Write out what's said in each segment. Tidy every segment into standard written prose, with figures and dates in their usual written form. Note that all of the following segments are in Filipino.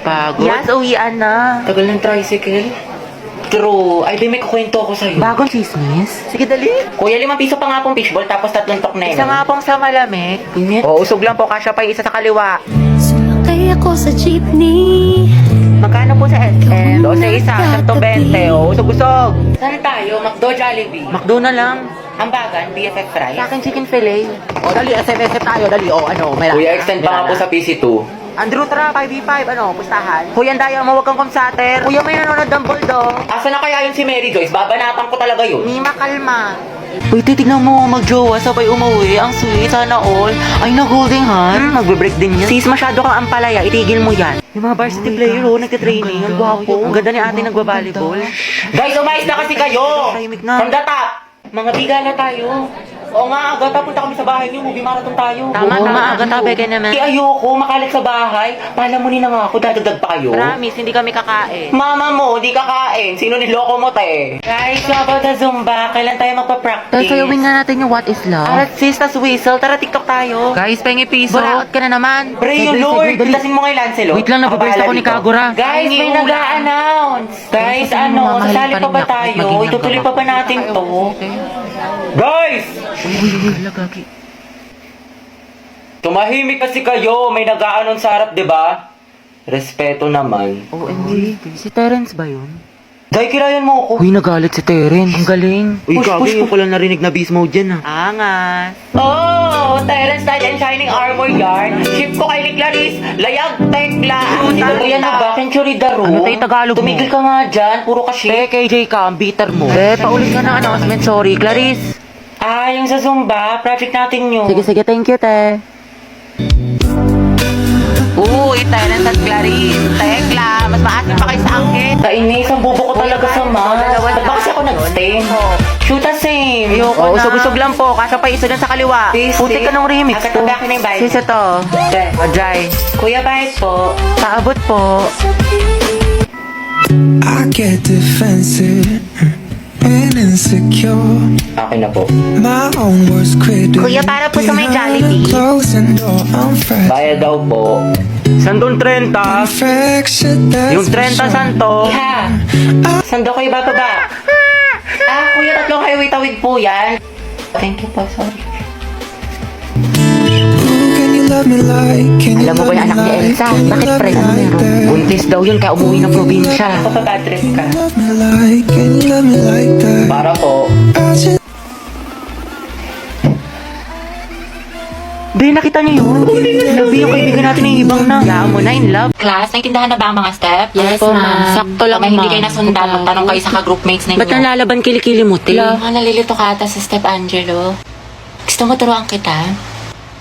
Pagod? Yes, uwian na. Tagal ng tricycle. True. Ay, di may kukwento ako sa'yo. Bagong chismis? Sige, dali. Kuya, 5 piso pa nga pong fishball, tapos 3 tok na yun. Isa nga pong sa malamig. Init. O, usog lang po. Kasya pa yung isa sa kaliwa. Sumakay ako sa jeepney. Magkano po sa SM? O, sa isa, 120. O, usog-usog. Saan tayo? McDo, Jollibee. McDo na lang. Hambagan, BFF fries. Sa akin, chicken fillet. O, dali, SMS tayo. Dali, o, ano, may Kuya, extend pa nga po sa PC2. Andrew, tara, 5v5, ano, pustahan. Kuya, Daya, mo, huwag kang kumsater. Kuya, may nanonood ng bulldog. Asa na kaya yun si Mary Joyce? Babanatan ko talaga yun. Mima, kalma. Uy, titignan mo, magjowa, sabay umuwi. Ang sweet, sana all. Ay, na-holding hand. Magbe-break din yan. Sis, masyado kang ampalaya, itigil mo yan. Yung mga varsity player, oh, nagtitraining. Ang gwapo. Ang ganda ni ate nagbabalibol. Guys, umayos na kasi kayo! Tahimik na. From the top! Mga biga na tayo. Oo nga, Agata, punta kami sa bahay niyo. Movie marathon tayo. Tama, maaga tabi ka naman. Ayoko, makalat sa bahay. Palamunin na nga ako, dadagdag pa kayo. Promise, hindi kami kakain. Mama mo, di kakain. Sino niloko mo, te? Guys, about the Zumba, kailan tayo magpa-practice? Tapos sayawin nga natin yung what is love. Arat sis, tas whistle. Tara, TikTok tayo. Guys, pengi piso. Buraot ka na naman. Pray you, Lord. Pitasin mo kay Lancelot. Wait lang, nababurst ako ni Kagura. Guys, may nag-a-announce. Guys, ano, sasali pa ba tayo? Itutuloy pa ba natin to? Guys! Lagagi. Tumahimik kasi kayo. May nag-a-announce sa harap, di ba? Respeto naman. OMG, si Terence ba yun? Day, kirayan mo ako. Uy, nagalit si Terence. Ang galing. Uy, Gagi, ko lang narinig na beast mode dyan ah. Angas. Oh, Terence Knight and Shining Armor Yarn. Ship ko kay ni Clarice. Layag, tekla. Dito yan na ba? Century Daro. Ano tayo Tagalog mo? Tumigil ka nga dyan. Puro ka ship. KJ ka, ang bitter mo. Paulit ka na announcement. Sorry, Clarice. Ah, yung sa Zumba. Project natin yun. Sige, thank you, te. Uy, Terence at Clarice. Tekla, mas maasin pa kayo sa angkin. Kainis, ang bubo ko talaga sa mask. Ba't ba kasi ako nag-stain? Shoot the same. Ayoko na. Usog-usog lang po. Kasya pa isa dyan sa kaliwa. Putik ka ng remix Agad ko. na akin na yung bayad. Sis, ito. Ajay. Kuya, bayad po. Paabot po. I get defensive and insecure. Akin na po. My own worst critic. Kuya, para po sa may Jollibee. Closing door, I'm fresh. Bayad daw po. Sandong 30. Infection, that's Yung 30 santo. Ha? Sando kayo bababa? Ah, kuya, 3 kayo witawid po yan. Thank you po, sorry. Can you love me like? Can you Alam mo love ba yung me anak ni like? Elsa? Can you Bakit love pre? me Ano like meron? that? Buntis daw yun kaya umuwi ng probinsya. Kapag trip ka. Love me like? Can you love me like that? Para po. I just Be, nakita niyo yun? Labi yung kaibigan natin yung ibang na. Yaan mo na, in love. Class, naintindahan na ba ang mga step? Yes, ma'am. Sakto lang, May hindi ma'am. kayo nasundan, magtanong kayo sa ka-groupmates ninyo. Ba't nalalaban kilikili mo, te? Mga nalilito ka ata sa Step Angelo. Gusto mo turuan kita?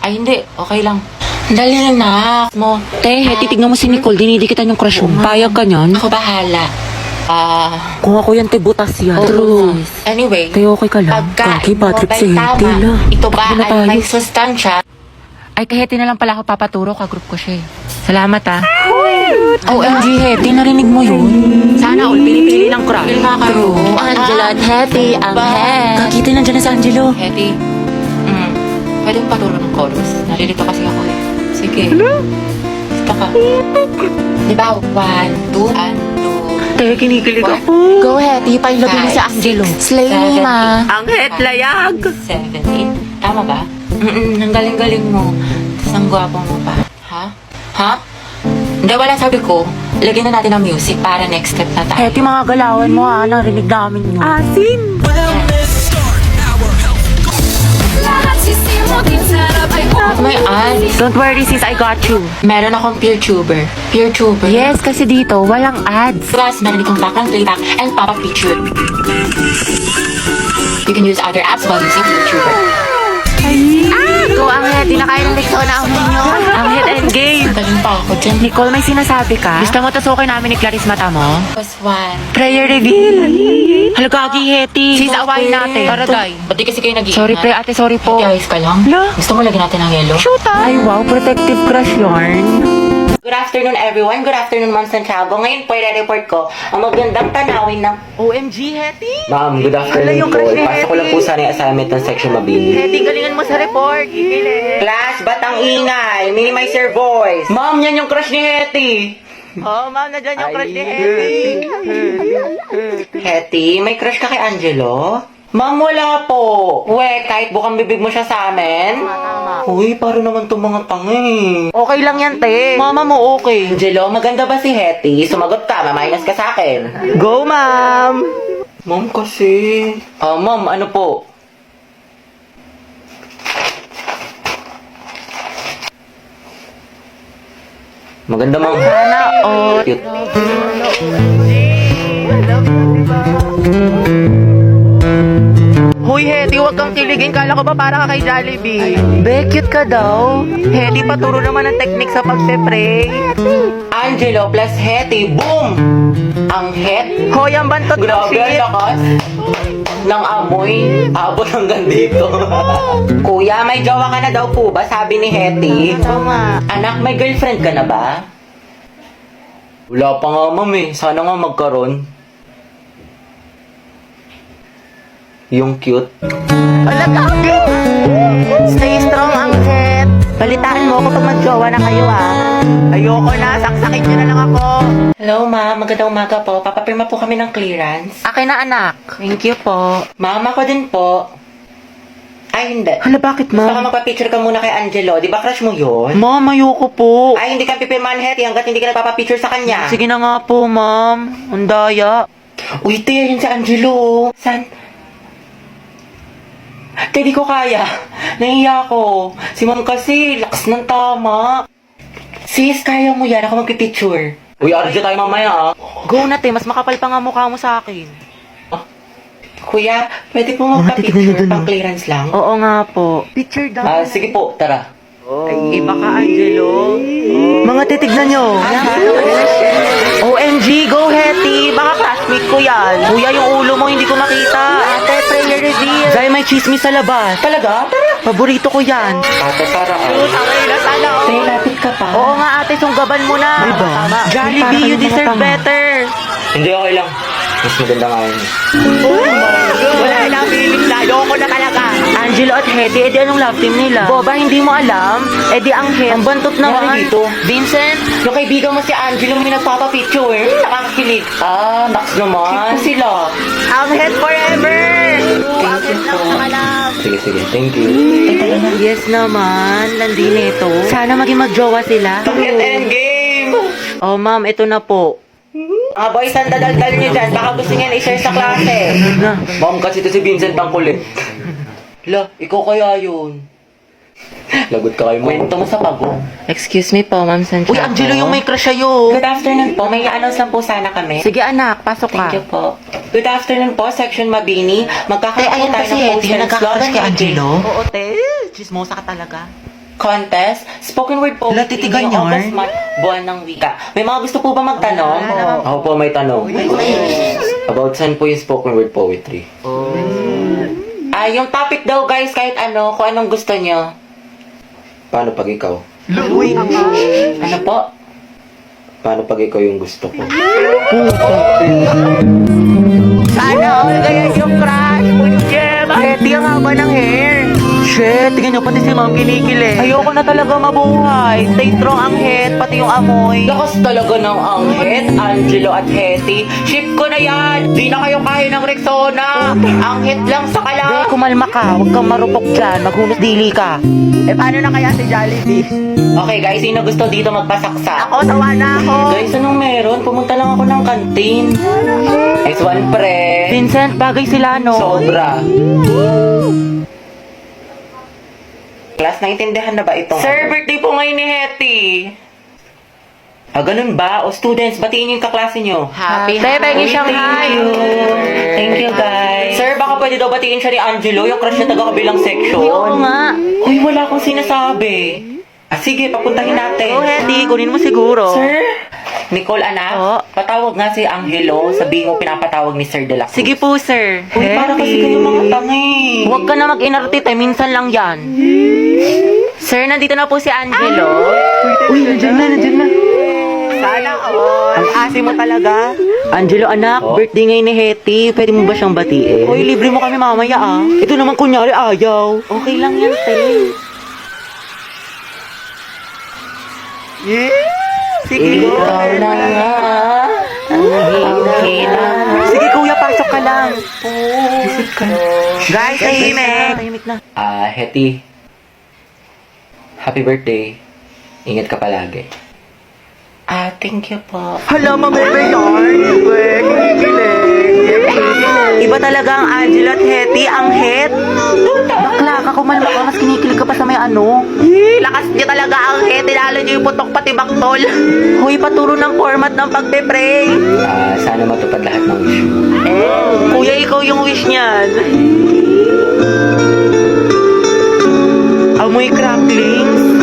Ay, hindi. Okay lang. Dali na. Mo. Te, titignan mo si Nicole, dinidikitan yung crush mo. Payag ka niyan? Ako bahala. Kung ako yan, te, butas yan. True. Anyway, Te, okay ka lang. Kaki, bad trip si Heti, la. ito ba Takbo na ay tayo. may sustansya? Ay, kay Heti na lang pala ako papaturo, ka-group ko siya eh. Salamat ah. OMG, Heti, narinig mo yun? Sana all pinipili ng crush. Pili nga kayo. Angela at Heti, ang Ba? head. Kakita nandiyan na si Angelo. Hetty, pwede mo paturo ng chorus? Nalilito kasi ako eh. Sige. Gusto ka. Di ba? 1, 2, and 2. Te, kinikilig ako. Go ahead, ipailabi mo si Angelo. Slay me, ma. Ang head layag. 7, 8. Tama ba? Ang galing-galing mo. Tapos ang gwapo mo pa. Ha? Ha? Hindi, wala sabi ko. Lagyan na natin ng music para next step na tayo. Heti, mga galawan mo ha, narinig namin yun. Asin! May ads. Don't worry sis, I got you. Meron akong PeerTuber. PeerTuber? Yes, kasi dito, walang ads. Plus, meron itong background playback and pop-up picture. You can use other apps while using PeerTuber. Go ang head, di na kaya ng leksyon na ako ninyo. Ang head and game. Galing pa ako dyan. Nicole, may sinasabi ka? Gusto mo tusukin namin ni Clarice mata mo? Plus 1. Prayer reveal. Halagagi, Heti. Sis, awayin natin. Tara, day. Ba't di kasi kayo nag-iingat? Sorry, pre, ate, sorry po. Ayos ka lang? La. Gusto mo lagyan natin ng yellow? Shoot ah. Ay, wow, protective crush yarn. Good afternoon, everyone. Good afternoon, Ma'am Santiago. Ngayon po, i-report ko ang magandang tanawin ng... OMG, Heti. Ma'am, good Wala afternoon yung po. crush ni Ipasa ko lang po sana yung assignment ng section mabini. Heti, galingan mo sa report. Ikilig. Class, ba't ang ingay? Minimize your voice. Ma'am, yan yung crush ni Hetty. Oh, ma'am, nandiyan yung crush ni Hetty. Hetty, may crush ka kay Angelo? Ma'am, wala po. We, kahit bukang bibig mo siya sa amin. Uy, para naman itong mga tanga Okay lang yan, te. Mama mo okay. Angelo, maganda ba si Hetty? Sumagot ka, maminus ka sa akin. Go, ma'am. Ma'am, kasi... ma'am, ano po? Maganda, ma'am. Sana all. Cute. Hoy, Hetty, huwag kang kiligin. Kala ko ba para ka kay Jollibee? Be, cute ka daw. Hetty, paturo naman ang technique sa pagpe-pray. Angelo plus Hetty, boom! Ang het. Hoy, ang bantot ng Grabe, ang shit. lakas. Ng amoy. Abot hanggang dito. Kuya, may jowa ka na daw po ba? Sabi ni Hetty. Tama. Anak, may girlfriend ka na ba? Wala pa nga, ma'am eh. Sana nga magkaroon. Yung cute. Alaga. Stay strong, ang het. Balitaan mo ako pag mag-jowa na kayo, ah. Ayoko na. Saksakin nyo na lang ako. Hello, ma'am. Magandang umaga po. Papapirma po kami ng clearance. Akin na, anak. Thank you po. Ma'am, ako din po. Ay, hindi. Hala, bakit, Baka ma'am? magpa-picture ka muna kay Angelo. Di ba crush mo yun? Ma'am, ayoko po. Ay, hindi ka pipirmahan, Hetty, hanggat hindi ka nagpapapicture sa kanya. Sige na nga po, ma'am. Ang daya. Uy, te, yun si Angelo. San? Te, di ko kaya. Nahiya ko. Si ma'am kasi, lakas ng tama. Sis, kaya mo yan. Ako magpipicture. Uy, RJ tayo mamaya, ah. Go na, te. Mas makapal pa nga mukha mo sa akin. Kuya, pwede po titignan niyo magpa-picture dun, pang oh. clearance lang? Oo nga po. Picture daw. Sige po, tara. Ay, iba ka, Angelo. Mga titignan nyo. OMG, go Hetty. Baka classmate ko yan. Kuya, yung ulo mo hindi ko makita. Ate, prayer reveal. Zay, may chismis sa labas. Talaga? Tara. Paborito ko yan. Ate, Sara. Tangay na sana. Te, lapit ka pa. Oo nga ate, sunggaban mo na. Diba? Jollibee, you deserve better. Hindi, okay lang. Mas maganda nga yun. Wala na, feeling na. Ayoko na talaga. Angelo at Hetty, edi anong love team nila? Boba, hindi mo alam? Edi ang Het. Ang bantot naman. Yari dito. Vincent? Yung kaibigan mo si Angelo may nagpapapicture. Nakakakilig. Naks naman. Sila. Ang Het forever! Ang Het lang sa alam. Sige. Thank you. Yes naman, landi nito. Sana maging magjowa sila. Hit and game! Oh ma'am, ito na po. Mga boys, ang dadaldal nyo dyan. Baka gusto niyan i-share sa klase. Na. Ma'am, kasi ito si Vincent ang kulit. La, ikaw kaya yun. Lagot ka kayo mo. Kwento mo sa pago. Excuse me po, Ma'am Santiago. Uy, Angelo, yung may crush sa'yo. Good afternoon po. May i-announce lang po sana kami. Sige anak, pasok ka. Thank you po. Good afternoon po, Section Mabini. Magkakaroon po tayo ng poster Oo, te. Chismosa ka talaga. contest, spoken word poetry, Latitigan ngayong yun? August month, buwan ng wika. May mga gusto po ba magtanong? Ako po may tanong. About saan po yung spoken word poetry? Yung topic daw guys, kahit ano, kung anong gusto nyo. Paano pag ikaw? Ano po? Paano pag ikaw yung gusto ko? Sana all ganyan yung crush. Punche, Hetty, ang haba ng hair. Shit, tingnan nyo, pati si ma'am kinikilig. Ayoko na talaga mabuhay. Stay strong ang Het, pati yung amoy. Lakas talaga ng Anghet, Angelo at Hetty. Ship ko na yan! Di na kayo kaya ng Rexona! Anghet lang sa Be, kala! kumalma ka. Huwag kang marupok dyan. Maghunos dili ka. Eh, paano na kaya si Jollibee? Okay guys, sino gusto dito magpasaksa? Ako, sawa na ako. Guys, anong meron? Pumunta lang ako ng kantin. Next one, pre. Vincent, bagay sila, no? Sobra. Class, naintindihan na ba itong... Sir, birthday po ngayon ni Hetty. Ganun ba? O students, batiin niyo yung kaklase niyo. Happy Pengi Shanghai. Thank you, guys. Sir, baka pwede daw batiin siya ni Angelo, yung crush na taga-kabilang section. Uy, oo nga. Uy, wala akong sinasabi. Sige, papuntahin natin. Oh, Hetty, kunin mo siguro. Sir? Nicole, anak, Oo. patawag nga si Angelo. Sabihin mo pinapatawag ni Sir De La Cruz. Sige po, sir. Uy, para kasi kayo mga tangi. Huwag ka na mag-inartite, minsan lang yan. Sir, nandito na po si Angelo. Uy, nandiyan na. Sana all. Ang asi mo talaga. Angelo, anak, Oh. birthday ngayon ni Hetty. Pwede mo ba siyang batiin? Uy, libre mo kami mamaya ah. Ito naman kunyari ayaw. Okay lang yan, te. Sige, Ikaw na nga. Sige kuya, pasok ka lang. Guys, tahimik na. Hetty. Happy birthday. Ingat ka palagi. Thank you po. Hala, mabebe yarn. Iba talaga ang Angela at Hetty, ang het. Bakla ka, kumalma ka, mas kinikilig ka pa sa may ano. Lakas niya talaga ang het, lalo niyo yung putok pati baktol. Hoy, paturo ng format ng pagpe-pray. Sana matupad lahat ng wish mo. Kuya, ikaw yung wish niyan. Amoy cracklings.